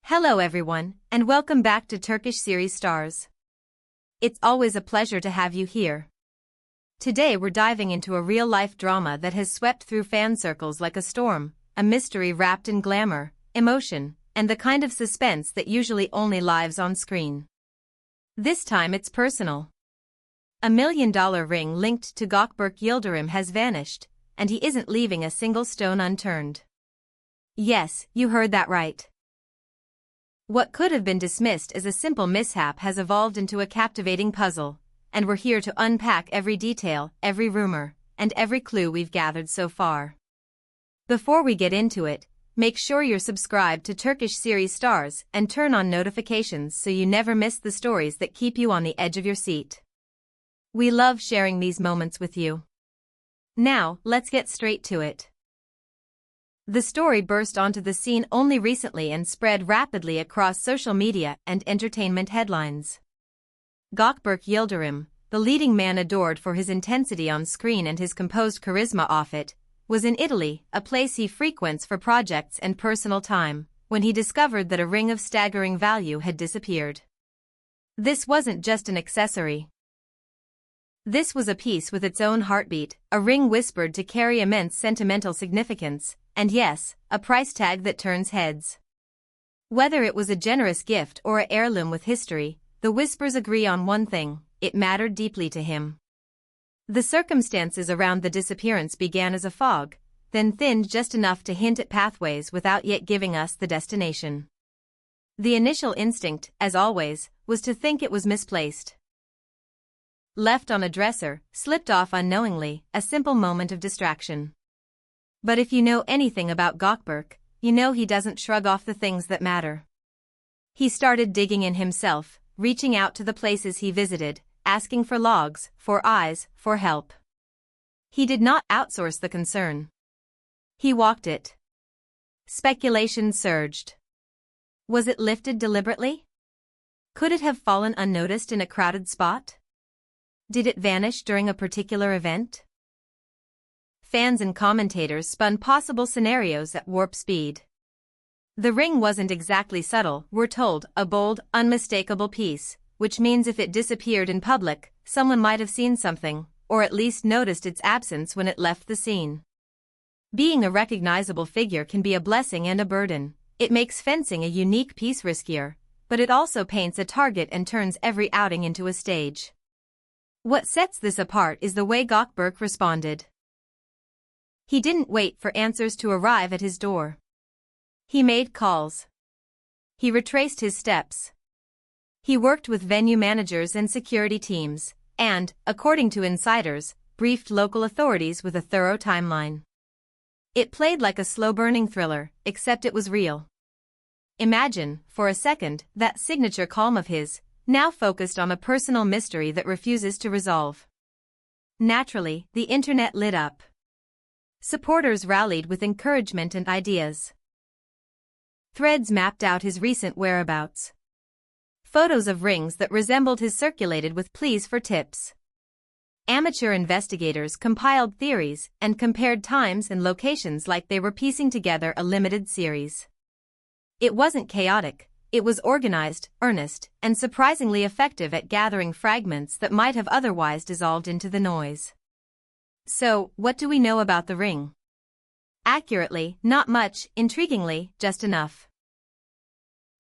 Hello everyone, and welcome back to Turkish series stars. It's always a pleasure to have you here. Today we're diving into a real-life drama that has swept through fan circles like a storm, a mystery wrapped in glamour, emotion, and the kind of suspense that usually only lives on screen. This time it's personal. $1 million ring linked to Gökberk Yıldırım has vanished, and he isn't leaving a single stone unturned. Yes, you heard that right. What could have been dismissed as a simple mishap has evolved into a captivating puzzle, and we're here to unpack every detail, every rumor, and every clue we've gathered so far. Before we get into it, make sure you're subscribed to Turkish series stars and turn on notifications so you never miss the stories that keep you on the edge of your seat. We love sharing these moments with you. Now, let's get straight to it. The story burst onto the scene only recently and spread rapidly across social media and entertainment headlines. Gökberk Yıldırım, the leading man adored for his intensity on screen and his composed charisma off it, was in Italy, a place he frequents for projects and personal time, when he discovered that a ring of staggering value had disappeared. This wasn't just an accessory. This was a piece with its own heartbeat, a ring whispered to carry immense sentimental significance, and yes, a price tag that turns heads. Whether it was a generous gift or an heirloom with history, the whispers agree on one thing: it mattered deeply to him. The circumstances around the disappearance began as a fog, then thinned just enough to hint at pathways without yet giving us the destination. The initial instinct, as always, was to think it was misplaced. Left on a dresser, slipped off unknowingly, a simple moment of distraction. But if you know anything about Gökberk, you know he doesn't shrug off the things that matter. He started digging in himself, reaching out to the places he visited, asking for logs, for eyes, for help. He did not outsource the concern. He walked it. Speculation surged. Was it lifted deliberately? Could it have fallen unnoticed in a crowded spot? Did it vanish during a particular event? Fans and commentators spun possible scenarios at warp speed. The ring wasn't exactly subtle, we're told, a bold, unmistakable piece, which means if it disappeared in public, someone might have seen something, or at least noticed its absence when it left the scene. Being a recognizable figure can be a blessing and a burden. It makes fencing a unique piece riskier, but it also paints a target and turns every outing into a stage. What sets this apart is the way Gökberk responded. He didn't wait for answers to arrive at his door. He made calls. He retraced his steps. He worked with venue managers and security teams, and, according to insiders, briefed local authorities with a thorough timeline. It played like a slow-burning thriller, except it was real. Imagine, for a second, that signature calm of his, now focused on a personal mystery that refuses to resolve. Naturally, the internet lit up. Supporters rallied with encouragement and ideas. Threads mapped out his recent whereabouts. Photos of rings that resembled his circulated with pleas for tips. Amateur investigators compiled theories and compared times and locations like they were piecing together a limited series. It wasn't chaotic, it was organized, earnest, and surprisingly effective at gathering fragments that might have otherwise dissolved into the noise. So, what do we know about the ring? Accurately, not much; intriguingly, just enough.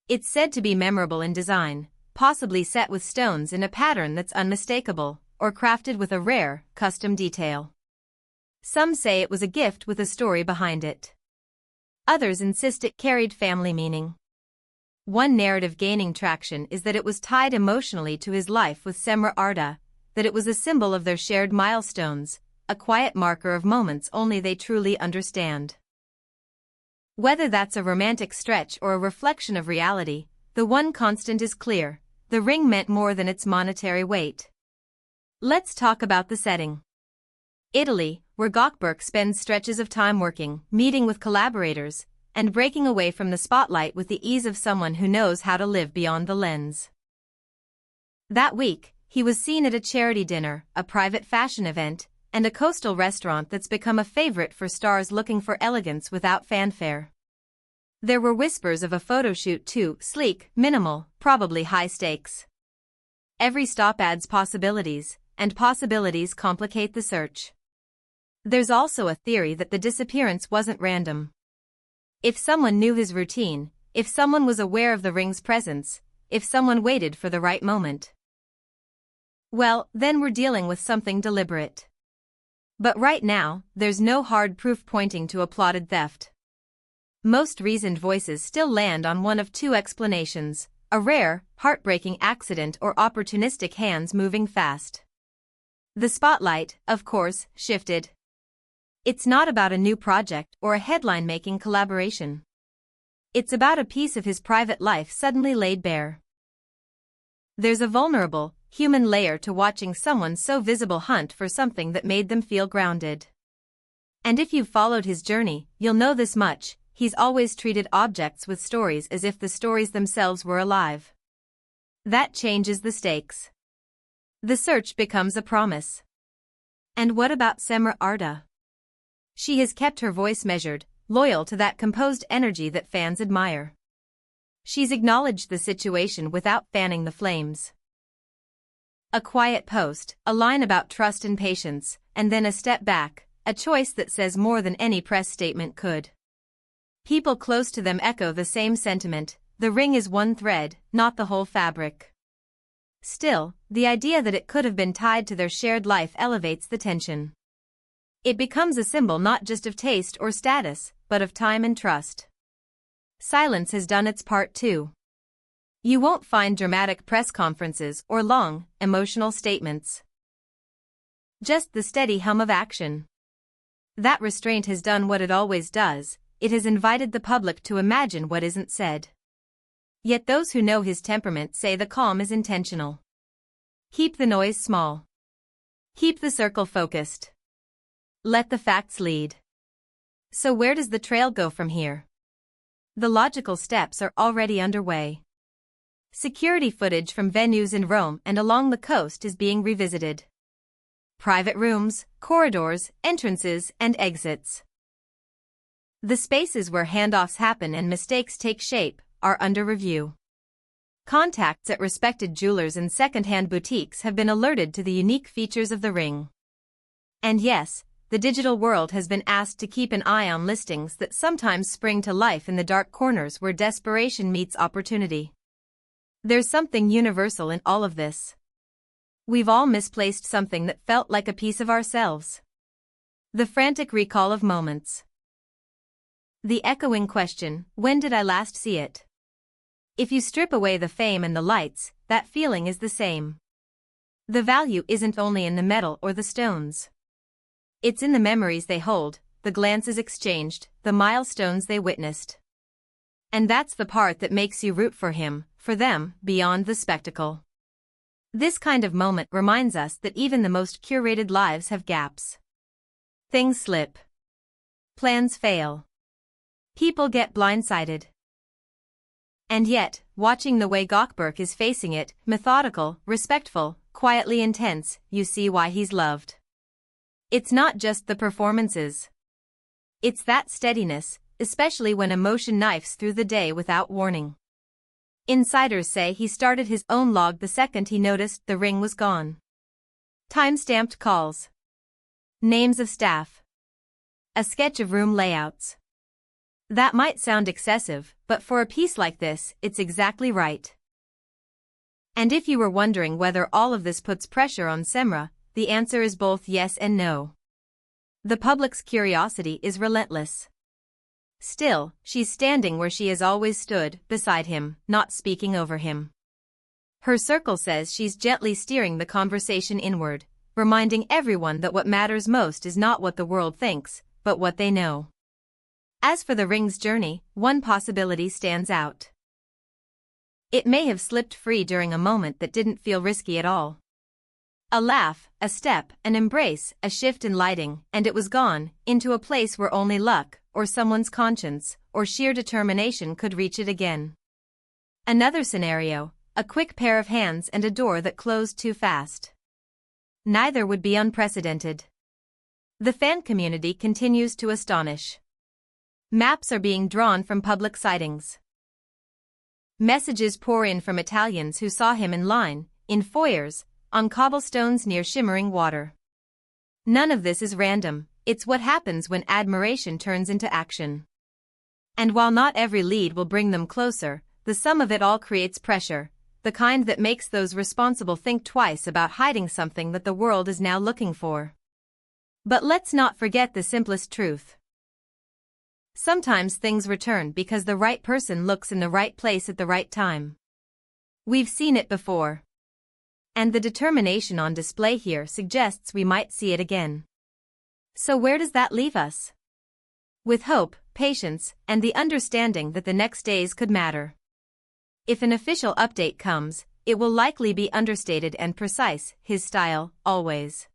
It's said to be memorable in design, possibly set with stones in a pattern that's unmistakable, or crafted with a rare, custom detail. Some say it was a gift with a story behind it. Others insist it carried family meaning. One narrative gaining traction is that it was tied emotionally to his life with Semra Arda, that it was a symbol of their shared milestones, a quiet marker of moments only they truly understand. Whether that's a romantic stretch or a reflection of reality, the one constant is clear: the ring meant more than its monetary weight. Let's talk about the setting. Italy, where Gökberk spends stretches of time working, meeting with collaborators, and breaking away from the spotlight with the ease of someone who knows how to live beyond the lens. That week, he was seen at a charity dinner, a private fashion event, and a coastal restaurant that's become a favorite for stars looking for elegance without fanfare. There were whispers of a photo shoot too, sleek, minimal, probably high stakes. Every stop adds possibilities, and possibilities complicate the search. There's also a theory that the disappearance wasn't random. If someone knew his routine, if someone was aware of the ring's presence, if someone waited for the right moment. Well, then we're dealing with something deliberate. But right now, there's no hard proof pointing to a plotted theft. Most reasoned voices still land on one of two explanations: a rare, heartbreaking accident or opportunistic hands moving fast. The spotlight, of course, shifted. It's not about a new project or a headline-making collaboration. It's about a piece of his private life suddenly laid bare. There's a vulnerable, human layer to watching someone so visible hunt for something that made them feel grounded. And if you've followed his journey, you'll know this much: he's always treated objects with stories as if the stories themselves were alive. That changes the stakes. The search becomes a promise. And what about Semra Arda? She has kept her voice measured, loyal to that composed energy that fans admire. She's acknowledged the situation without fanning the flames. A quiet post, a line about trust and patience, and then a step back, a choice that says more than any press statement could. People close to them echo the same sentiment: the ring is one thread, not the whole fabric. Still, the idea that it could have been tied to their shared life elevates the tension. It becomes a symbol not just of taste or status, but of time and trust. Silence has done its part too. You won't find dramatic press conferences or long, emotional statements. Just the steady hum of action. That restraint has done what it always does: it has invited the public to imagine what isn't said. Yet those who know his temperament say the calm is intentional. Keep the noise small. Keep the circle focused. Let the facts lead. So where does the trail go from here? The logical steps are already underway. Security footage from venues in Rome and along the coast is being revisited. Private rooms, corridors, entrances, and exits. The spaces where handoffs happen and mistakes take shape are under review. Contacts at respected jewelers and second-hand boutiques have been alerted to the unique features of the ring. And yes, the digital world has been asked to keep an eye on listings that sometimes spring to life in the dark corners where desperation meets opportunity. There's something universal in all of this. We've all misplaced something that felt like a piece of ourselves. The frantic recall of moments. The echoing question: when did I last see it? If you strip away the fame and the lights, that feeling is the same. The value isn't only in the metal or the stones. It's in the memories they hold, the glances exchanged, the milestones they witnessed. And that's the part that makes you root for him, for them, beyond the spectacle. This kind of moment reminds us that even the most curated lives have gaps. Things slip. Plans fail. People get blindsided. And yet, watching the way Gökberk is facing it, methodical, respectful, quietly intense, you see why he's loved. It's not just the performances. It's that steadiness, especially when emotion knifes through the day without warning. Insiders say he started his own log the second he noticed the ring was gone. Time-stamped calls. Names of staff. A sketch of room layouts. That might sound excessive, but for a piece like this, it's exactly right. And if you were wondering whether all of this puts pressure on Semra, the answer is both yes and no. The public's curiosity is relentless. Still, she's standing where she has always stood, beside him, not speaking over him. Her circle says she's gently steering the conversation inward, reminding everyone that what matters most is not what the world thinks, but what they know. As for the ring's journey, one possibility stands out. It may have slipped free during a moment that didn't feel risky at all. A laugh, a step, an embrace, a shift in lighting, and it was gone, into a place where only luck, or someone's conscience, or sheer determination could reach it again. Another scenario: a quick pair of hands and a door that closed too fast. Neither would be unprecedented. The fan community continues to astonish. Maps are being drawn from public sightings. Messages pour in from Italians who saw him in line, in foyers, on cobblestones near shimmering water. None of this is random, it's what happens when admiration turns into action. And while not every lead will bring them closer, the sum of it all creates pressure, the kind that makes those responsible think twice about hiding something that the world is now looking for. But let's not forget the simplest truth. Sometimes things return because the right person looks in the right place at the right time. We've seen it before. And the determination on display here suggests we might see it again. So where does that leave us? With hope, patience, and the understanding that the next days could matter. If an official update comes, it will likely be understated and precise, his style, always.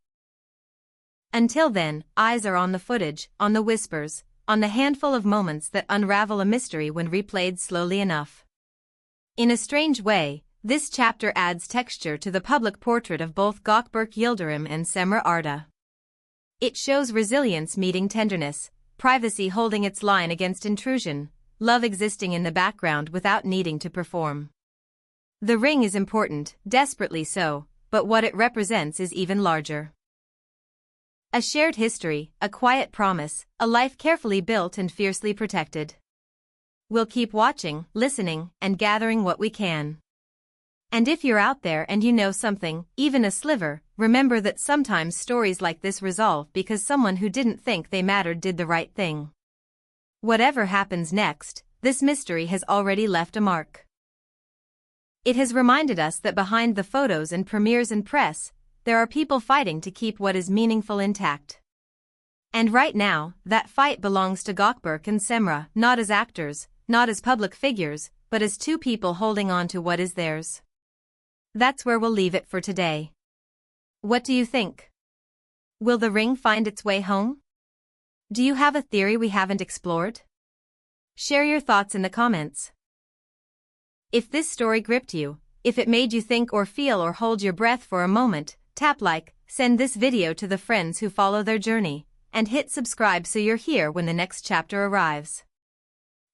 Until then, eyes are on the footage, on the whispers, on the handful of moments that unravel a mystery when replayed slowly enough. In a strange way, this chapter adds texture to the public portrait of both Gökberk Yıldırım and Semra Arda. It shows resilience meeting tenderness, privacy holding its line against intrusion, love existing in the background without needing to perform. The ring is important, desperately so, but what it represents is even larger. A shared history, a quiet promise, a life carefully built and fiercely protected. We'll keep watching, listening, and gathering what we can. And if you're out there and you know something, even a sliver, remember that sometimes stories like this resolve because someone who didn't think they mattered did the right thing. Whatever happens next, this mystery has already left a mark. It has reminded us that behind the photos and premieres and press, there are people fighting to keep what is meaningful intact. And right now, that fight belongs to Gökberk and Semra, not as actors, not as public figures, but as two people holding on to what is theirs. That's where we'll leave it for today. What do you think? Will the ring find its way home? Do you have a theory we haven't explored? Share your thoughts in the comments. If this story gripped you, if it made you think or feel or hold your breath for a moment, tap like, send this video to the friends who follow their journey, and hit subscribe so you're here when the next chapter arrives.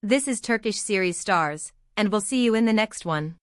This is Turkish Series Stars, and we'll see you in the next one.